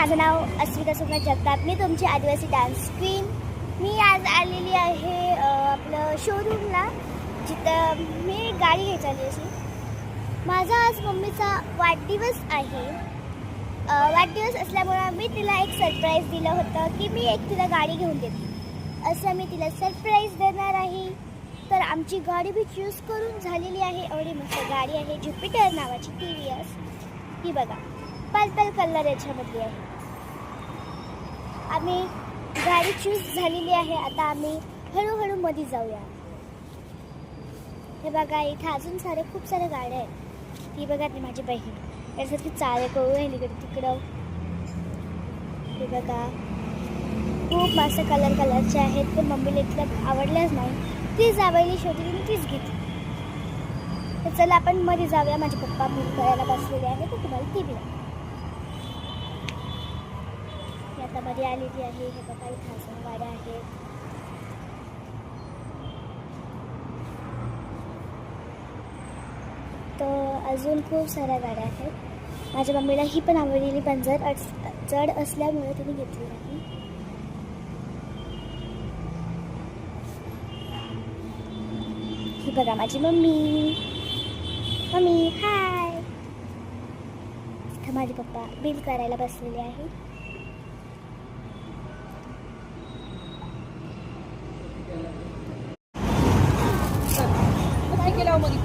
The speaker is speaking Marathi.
माझं नाव अस्मिता सुभाष जगताप. मी तुमची आदिवासी डान्स क्वीन. मी आज आलेली आहे आपलं शोरूमला, जिथं मी गाडी घ्यायची आली अशी. माझा आज मम्मीचा वाढदिवस आहे. वाढदिवस असल्यामुळं मी तिला एक सरप्राईज दिलं होतं की मी एक तिला गाडी घेऊन देते, असं मी तिला सरप्राईज देणार आहे. तर आमची गाडी बी चूज करून झालेली आहे. एवढी मस्त गाडी आहे, ज्युपिटर नावाची TVS. ही बघा, पर्पल कलर याच्यामधली आहे. आम्ही गाडी चूज झालेली आहे. आता आम्ही हळूहळू मध्ये जाऊया. हे बघा, इथे अजून खूप साऱ्या गाड्या आहेत. ती बघा, ती माझी बहीण यासाठी चाळे करू राहिली इकडे तिकडं. हे बघा, खूप मस्त कलरचे आहेत. ते मम्मीला इथलं आवडल्याच नाही. तीच आवडली, शेवटी मी तीच घेतली. तर चला आपण मध्ये जाऊया. माझे पप्पा बिल करायला बसलेले आहे, तर तुम्हाला ती बिल आता मध्ये आलेली आहे. हे बघा, इथे अजून गाड्या आहेत. तर अजून खूप साऱ्या गाड्या आहेत. माझ्या मम्मीला ही पण आवडलेली, पण जड असल्यामुळे तिने घेतली नाही. ही बघा माझी मम्मी हाय. इथं माझे पप्पा बिल करायला बसलेले आहे. मध्ये